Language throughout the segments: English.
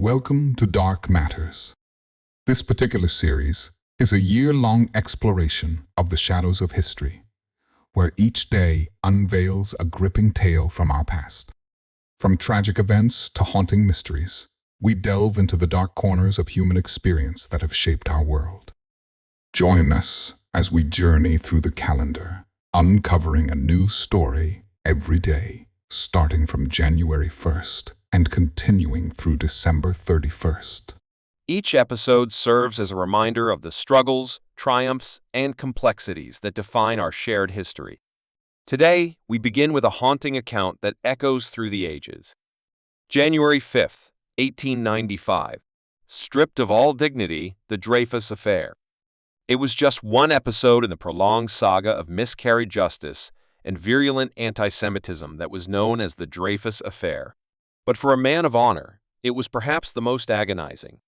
Welcome to Dark Matters. This particular series is a year-long exploration of the shadows of history, where each day unveils a gripping tale from our past. From tragic events to haunting mysteries, we delve into the dark corners of human experience that have shaped our world. Join us as we journey through the calendar, uncovering a new story every day, starting from January 1st and continuing through December 31st. Each episode serves as a reminder of the struggles, triumphs, and complexities that define our shared history. Today, we begin with a haunting account that echoes through the ages. January 5th, 1895. Stripped of all dignity, the Dreyfus Affair. It was just one episode in the prolonged saga of miscarried justice and virulent anti-Semitism that was known as the Dreyfus Affair. But for a man of honor, it was perhaps the most agonizing.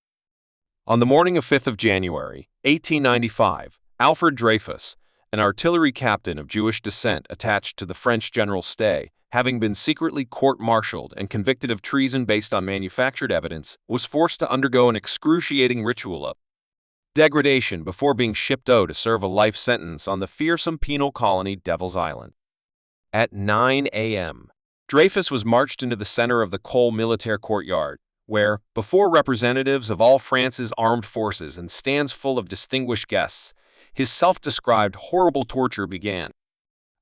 On the morning of 5th of January, 1895, Alfred Dreyfus, an artillery captain of Jewish descent attached to the French General Stay, having been secretly court-martialed and convicted of treason based on manufactured evidence, was forced to undergo an excruciating ritual of degradation before being shipped out to serve a life sentence on the fearsome penal colony Devil's Island. At 9 a.m., Dreyfus was marched into the center of the Cole Militaire Courtyard, where, before representatives of all France's armed forces and stands full of distinguished guests, his self-described horrible torture began.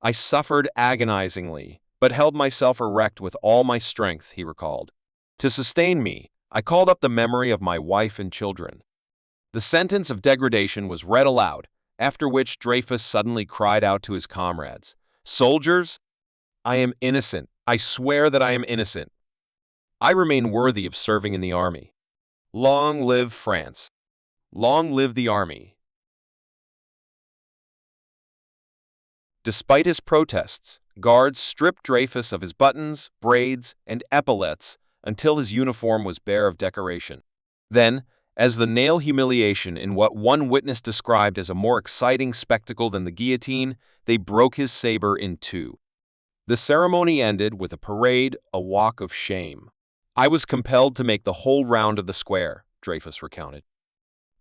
"I suffered agonizingly, but held myself erect with all my strength," he recalled. "To sustain me, I called up the memory of my wife and children." The sentence of degradation was read aloud, after which Dreyfus suddenly cried out to his comrades, "Soldiers, I am innocent. I swear that I am innocent. I remain worthy of serving in the army. Long live France. Long live the army." Despite his protests, guards stripped Dreyfus of his buttons, braids, and epaulets until his uniform was bare of decoration. Then, as the nail humiliation in what one witness described as a more exciting spectacle than the guillotine, they broke his saber in two. The ceremony ended with a parade, a walk of shame. "I was compelled to make the whole round of the square," Dreyfus recounted.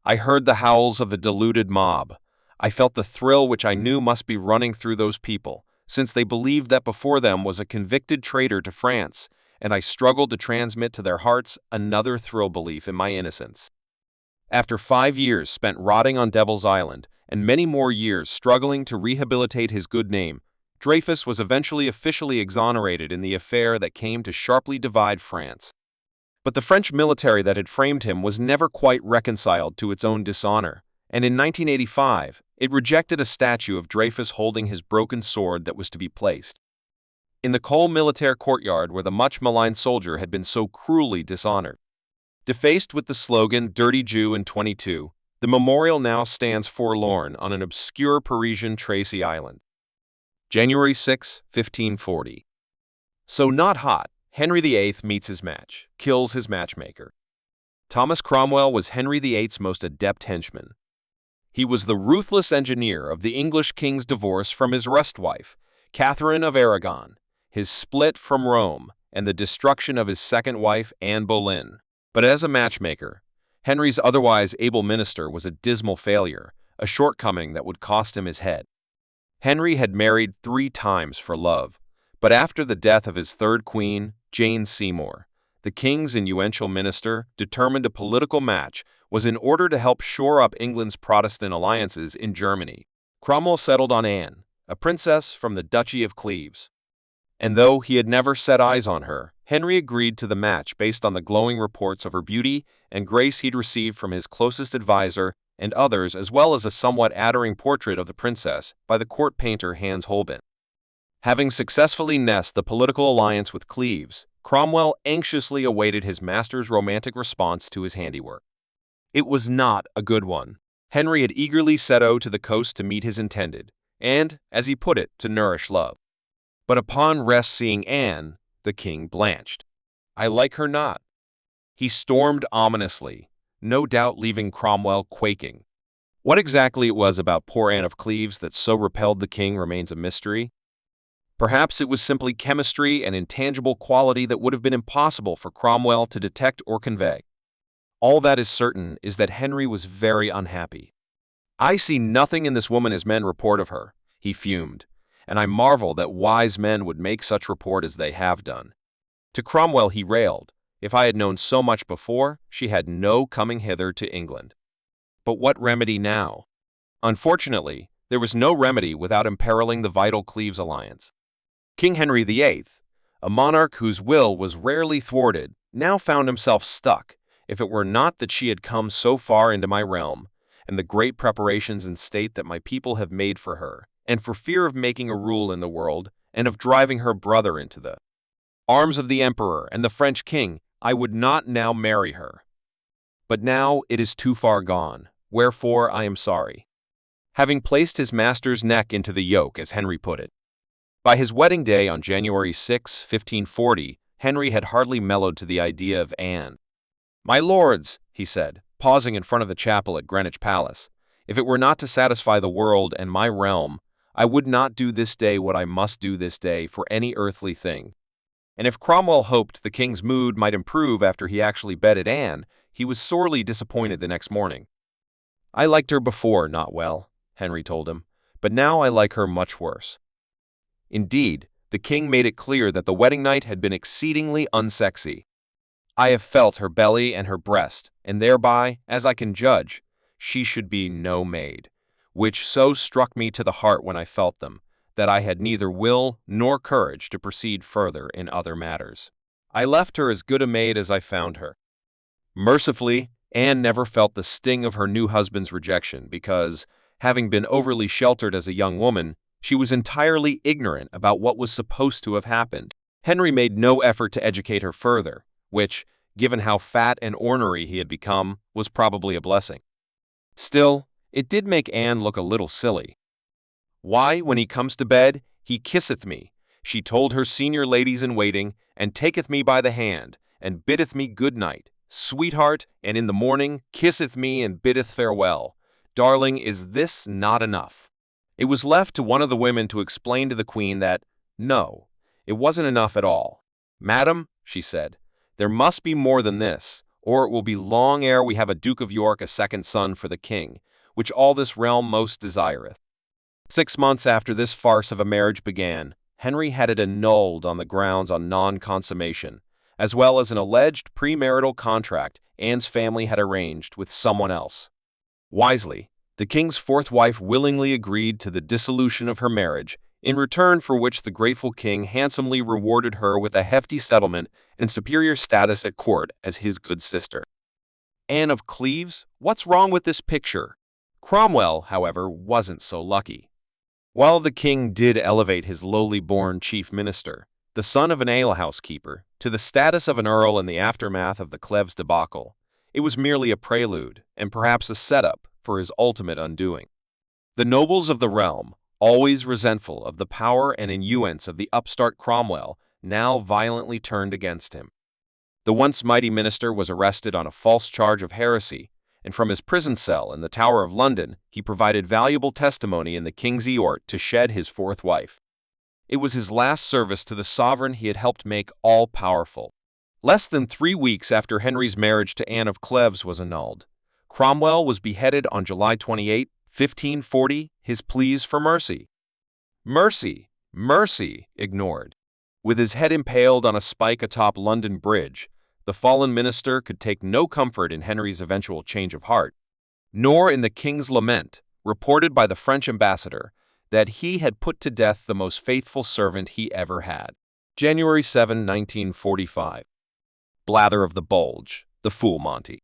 "I heard the howls of the deluded mob. I felt the thrill which I knew must be running through those people, since they believed that before them was a convicted traitor to France, and I struggled to transmit to their hearts another thrill belief in my innocence." After 5 years spent rotting on Devil's Island, and many more years struggling to rehabilitate his good name, Dreyfus was eventually officially exonerated in the affair that came to sharply divide France. But the French military that had framed him was never quite reconciled to its own dishonor, and in 1985, it rejected a statue of Dreyfus holding his broken sword that was to be placed in the Cole Militaire Courtyard where the much-maligned soldier had been so cruelly dishonored. Defaced with the slogan "Dirty Jew in 22, the memorial now stands forlorn on an obscure Parisian Tracy Island. January 6, 1540. So not hot, Henry VIII meets his match, kills his matchmaker. Thomas Cromwell was Henry VIII's most adept henchman. He was the ruthless engineer of the English king's divorce from his rust wife, Catherine of Aragon, his split from Rome, and the destruction of his second wife, Anne Boleyn. But as a matchmaker, Henry's otherwise able minister was a dismal failure, a shortcoming that would cost him his head. Henry had married 3 times for love, but after the death of his third queen, Jane Seymour, the king's influential minister, determined a political match was in order to help shore up England's Protestant alliances in Germany. Cromwell settled on Anne, a princess from the Duchy of Cleves. And though he had never set eyes on her, Henry agreed to the match based on the glowing reports of her beauty and grace he'd received from his closest advisor and others, as well as a somewhat adoring portrait of the princess by the court painter Hans Holbein. Having successfully nested the political alliance with Cleves, Cromwell anxiously awaited his master's romantic response to his handiwork. It was not a good one. Henry had eagerly set out to the coast to meet his intended, and, as he put it, to nourish love. But upon rest seeing Anne, the king blanched. "I like her not." He stormed ominously, no doubt leaving Cromwell quaking. What exactly it was about poor Anne of Cleves that so repelled the king remains a mystery. Perhaps it was simply chemistry and intangible quality that would have been impossible for Cromwell to detect or convey. All that is certain is that Henry was very unhappy. "I see nothing in this woman as men report of her," he fumed, "and I marvel that wise men would make such report as they have done." To Cromwell he railed, "If I had known so much before, she had no coming hither to England." But what remedy now? Unfortunately, there was no remedy without imperiling the vital Cleves alliance. King Henry VIII, a monarch whose will was rarely thwarted, now found himself stuck, if it were not that she had come so far into my realm, and the great preparations in state that my people have made for her, and for fear of making a rule in the world, and of driving her brother into the arms of the emperor and the French king, I would not now marry her. But now it is too far gone, wherefore I am sorry." Having placed his master's neck into the yoke, as Henry put it. By his wedding day on January 6, 1540, Henry had hardly mellowed to the idea of Anne. "My lords," he said, pausing in front of the chapel at Greenwich Palace, "if it were not to satisfy the world and my realm, I would not do this day what I must do this day for any earthly thing." And if Cromwell hoped the king's mood might improve after he actually bedded Anne, he was sorely disappointed the next morning. "I liked her before not well," Henry told him, "but now I like her much worse." Indeed, the king made it clear that the wedding night had been exceedingly unsexy. "I have felt her belly and her breast, and thereby, as I can judge, she should be no maid, which so struck me to the heart when I felt them, that I had neither will nor courage to proceed further in other matters. I left her as good a maid as I found her." Mercifully, Anne never felt the sting of her new husband's rejection because, having been overly sheltered as a young woman, she was entirely ignorant about what was supposed to have happened. Henry made no effort to educate her further, which, given how fat and ornery he had become, was probably a blessing. Still, it did make Anne look a little silly. "Why, when he comes to bed, he kisseth me," she told her senior ladies-in-waiting, "and taketh me by the hand, and biddeth me good night, sweetheart, and in the morning kisseth me and biddeth farewell. Darling, is this not enough?" It was left to one of the women to explain to the queen that, no, it wasn't enough at all. "Madam," she said, "there must be more than this, or it will be long ere we have a Duke of York a second son for the king, which all this realm most desireth." 6 months after this farce of a marriage began, Henry had it annulled on the grounds of non-consummation, as well as an alleged premarital contract Anne's family had arranged with someone else. Wisely, the king's fourth wife willingly agreed to the dissolution of her marriage, in return for which the grateful king handsomely rewarded her with a hefty settlement and superior status at court as his good sister. Anne of Cleves? What's wrong with this picture? Cromwell, however, wasn't so lucky. While the king did elevate his lowly-born chief minister, the son of an alehouse keeper, to the status of an earl in the aftermath of the Cleves debacle, it was merely a prelude, and perhaps a setup, for his ultimate undoing. The nobles of the realm, always resentful of the power and influence of the upstart Cromwell, now violently turned against him. The once mighty minister was arrested on a false charge of heresy, and from his prison cell in the Tower of London he provided valuable testimony in the King's Eort to shed his fourth wife. It was his last service to the sovereign he had helped make all-powerful. Less than 3 weeks after Henry's marriage to Anne of Cleves was annulled, Cromwell was beheaded on July 28, 1540, his pleas for mercy. Mercy, ignored. With his head impaled on a spike atop London Bridge, the fallen minister could take no comfort in Henry's eventual change of heart, nor in the king's lament, reported by the French ambassador, that he had put to death the most faithful servant he ever had. January 7, 1945. Blather of the Bulge, the fool Monty.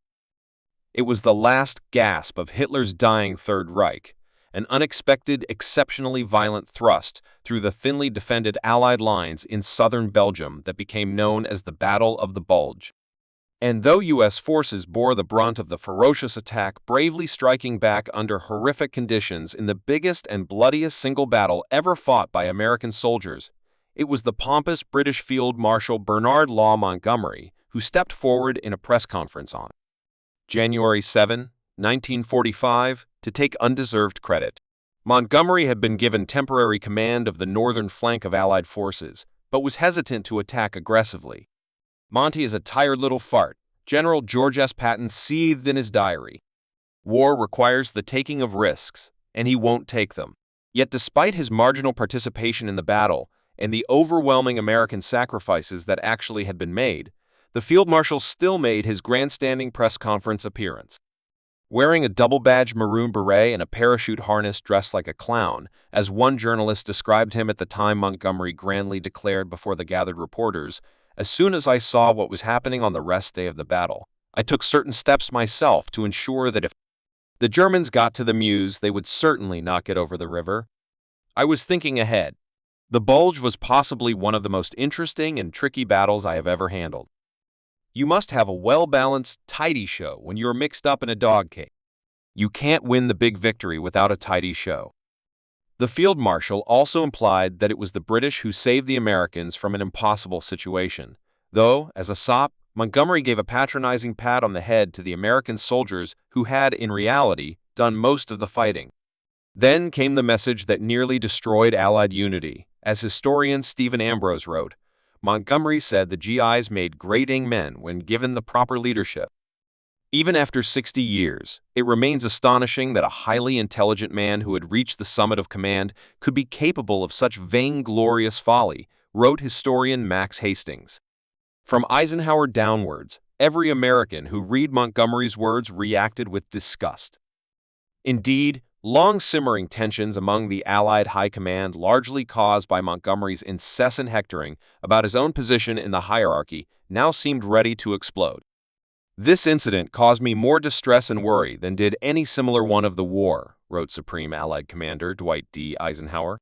It was the last gasp of Hitler's dying Third Reich, an unexpected, exceptionally violent thrust through the thinly defended Allied lines in southern Belgium that became known as the Battle of the Bulge. And though U.S. forces bore the brunt of the ferocious attack, bravely striking back under horrific conditions in the biggest and bloodiest single battle ever fought by American soldiers, it was the pompous British Field Marshal Bernard Law Montgomery who stepped forward in a press conference on January 7, 1945, to take undeserved credit. Montgomery had been given temporary command of the northern flank of Allied forces, but was hesitant to attack aggressively. "Monty is a tired little fart," General George S. Patton seethed in his diary. War requires the taking of risks, and he won't take them. Yet despite his marginal participation in the battle and the overwhelming American sacrifices that actually had been made, the Field Marshal still made his grandstanding press conference appearance. Wearing a double-badged maroon beret and a parachute harness dressed like a clown, as one journalist described him at the time, Montgomery grandly declared before the gathered reporters, "As soon as I saw what was happening on the rest day of the battle, I took certain steps myself to ensure that if the Germans got to the Meuse, they would certainly not get over the river. I was thinking ahead. The Bulge was possibly one of the most interesting and tricky battles I have ever handled. You must have a well-balanced, tidy show when you're mixed up in a dog cage. You can't win the big victory without a tidy show." The Field Marshal also implied that it was the British who saved the Americans from an impossible situation, though, as a sop, Montgomery gave a patronizing pat on the head to the American soldiers who had, in reality, done most of the fighting. Then came the message that nearly destroyed Allied unity. As historian Stephen Ambrose wrote, Montgomery said the GIs made great men when given the proper leadership. Even after 60 years, it remains astonishing that a highly intelligent man who had reached the summit of command could be capable of such vainglorious folly, wrote historian Max Hastings. From Eisenhower downwards, every American who read Montgomery's words reacted with disgust. Indeed, long-simmering tensions among the Allied High Command, largely caused by Montgomery's incessant hectoring about his own position in the hierarchy, now seemed ready to explode. "This incident caused me more distress and worry than did any similar one of the war," wrote Supreme Allied Commander Dwight D. Eisenhower.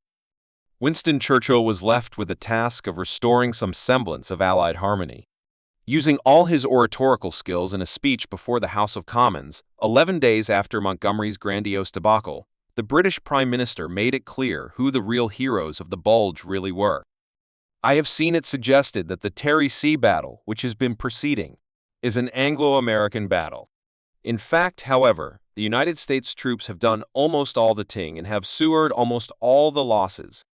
Winston Churchill was left with the task of restoring some semblance of Allied harmony. Using all his oratorical skills in a speech before the House of Commons, 11 days after Montgomery's grandiose debacle, the British Prime Minister made it clear who the real heroes of the Bulge really were. "I have seen it suggested that the Terry Sea battle, which has been preceding, is an Anglo-American battle. In fact, however, the United States troops have done almost all the ting and have sued almost all the losses.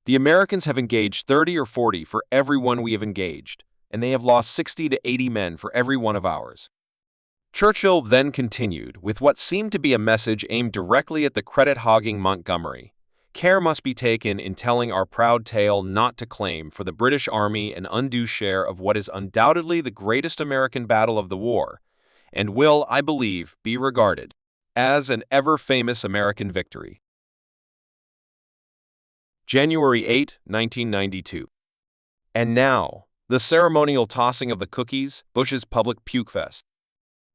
The Americans have engaged 30 or 40 for every one we have engaged, and they have lost 60 to 80 men for every one of ours." Churchill then continued with what seemed to be a message aimed directly at the credit-hogging Montgomery. "Care must be taken in telling our proud tale not to claim for the British Army an undue share of what is undoubtedly the greatest American battle of the war, and will, I believe, be regarded as an ever-famous American victory." January 8, 1992. And now, the ceremonial tossing of the cookies, Bush's public puke fest.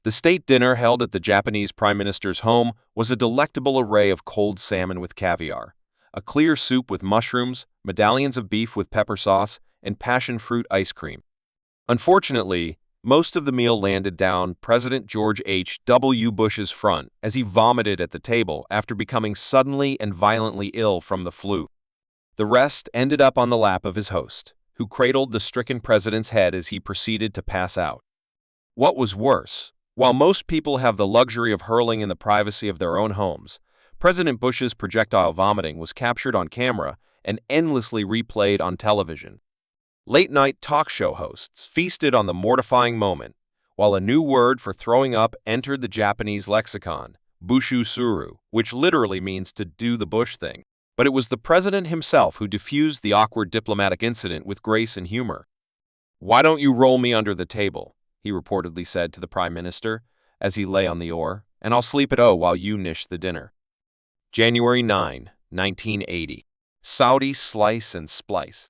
The state dinner held at the Japanese Prime Minister's home was a delectable array of cold salmon with caviar, a clear soup with mushrooms, medallions of beef with pepper sauce, and passion fruit ice cream. Unfortunately, most of the meal landed down President George H.W. Bush's front as he vomited at the table after becoming suddenly and violently ill from the flu. The rest ended up on the lap of his host, who cradled the stricken president's head as he proceeded to pass out. What was worse, while most people have the luxury of hurling in the privacy of their own homes, President Bush's projectile vomiting was captured on camera and endlessly replayed on television. Late-night talk show hosts feasted on the mortifying moment, while a new word for throwing up entered the Japanese lexicon, bushu suru, which literally means to do the Bush thing. But it was the president himself who diffused the awkward diplomatic incident with grace and humor. "Why don't you roll me under the table?" he reportedly said to the prime minister as he lay on the oar, "and I'll sleep at while you nish the dinner." January 9, 1980. Saudi slice and splice.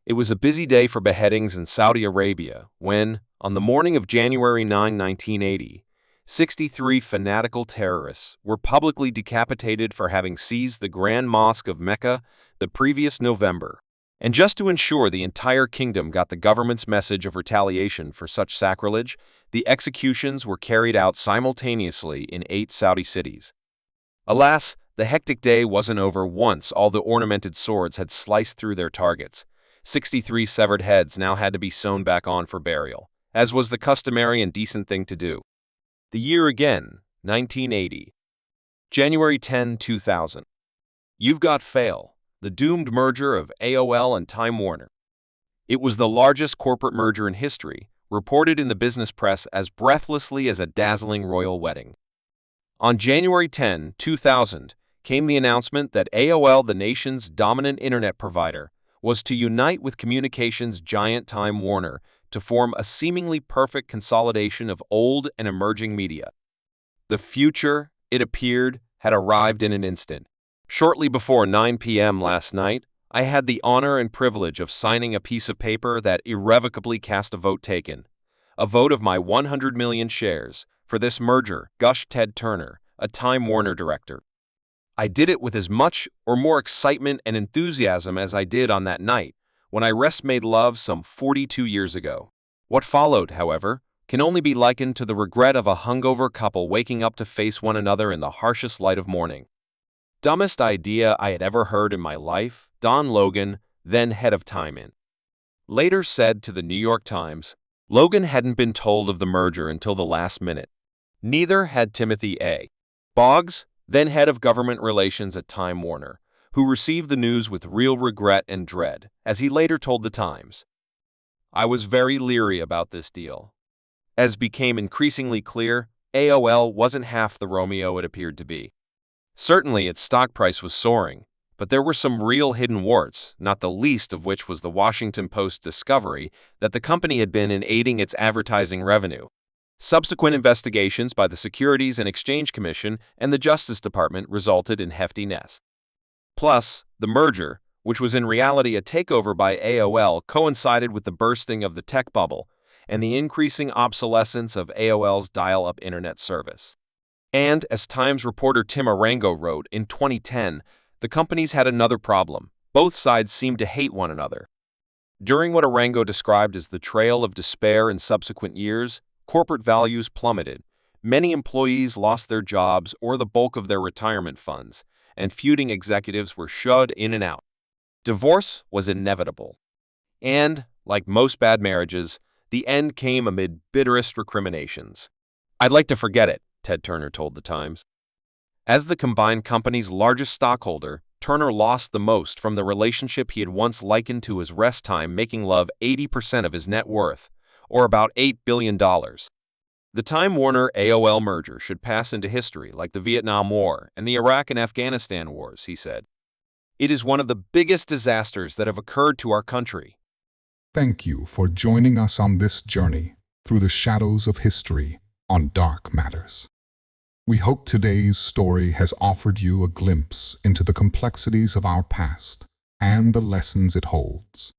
It was a busy day for beheadings in Saudi Arabia when, on the morning of January 9, 1980, 63 fanatical terrorists were publicly decapitated for having seized the Grand Mosque of Mecca the previous November. And just to ensure the entire kingdom got the government's message of retaliation for such sacrilege, the executions were carried out simultaneously in 8 Saudi cities. Alas, the hectic day wasn't over once all the ornamented swords had sliced through their targets. 63 severed heads now had to be sewn back on for burial, as was the customary and decent thing to do. The year again, 1980. January 10, 2000. You've got Fail, the doomed merger of AOL and Time Warner. It was the largest corporate merger in history, reported in the business press as breathlessly as a dazzling royal wedding. On January 10, 2000, came the announcement that AOL, the nation's dominant internet provider, was to unite with communications giant Time Warner to form a seemingly perfect consolidation of old and emerging media. The future, it appeared, had arrived in an instant. Shortly before 9 p.m. last night, I had the honor and privilege of signing a piece of paper that irrevocably cast a vote taken. A vote of my 100 million shares for this merger, gushed Ted Turner, a Time Warner director. I did it with as much or more excitement and enthusiasm as I did on that night, when I rest made love some 42 years ago. What followed, however, can only be likened to the regret of a hungover couple waking up to face one another in the harshest light of morning. Dumbest idea I had ever heard in my life, Don Logan, then head of Time Inc., later said to the New York Times. Logan hadn't been told of the merger until the last minute. Neither had Timothy A. Boggs, then head of government relations at Time Warner, who received the news with real regret and dread, as he later told the Times. I was very leery about this deal. As became increasingly clear, AOL wasn't half the Romeo it appeared to be. Certainly its stock price was soaring, but there were some real hidden warts, not the least of which was the Washington Post's discovery that the company had been in aiding its advertising revenue. Subsequent investigations by the Securities and Exchange Commission and the Justice Department resulted in hefty nets. Plus, the merger, which was in reality a takeover by AOL, coincided with the bursting of the tech bubble and the increasing obsolescence of AOL's dial-up internet service. And, as Times reporter Tim Arango wrote in 2010, the companies had another problem. Both sides seemed to hate one another. During what Arango described as the trail of despair in subsequent years, corporate values plummeted, many employees lost their jobs or the bulk of their retirement funds, and feuding executives were shoved in and out. Divorce was inevitable. And, like most bad marriages, the end came amid bitterest recriminations. I'd like to forget it, Ted Turner told the Times. As the combined company's largest stockholder, Turner lost the most from the relationship he had once likened to his rest time making love 80% of his net worth, or about $8 billion. The Time Warner AOL merger should pass into history like the Vietnam War and the Iraq and Afghanistan wars, he said. It is one of the biggest disasters that have occurred to our country. Thank you for joining us on this journey through the shadows of history on Dark Matters. We hope today's story has offered you a glimpse into the complexities of our past and the lessons it holds.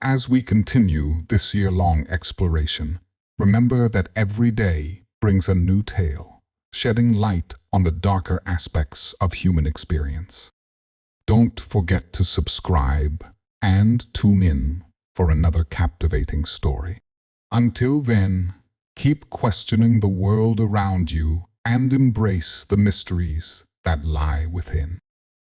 As we continue this year-long exploration, remember that every day brings a new tale, shedding light on the darker aspects of human experience. Don't forget to subscribe and tune in for another captivating story. Until then, keep questioning the world around you and embrace the mysteries that lie within.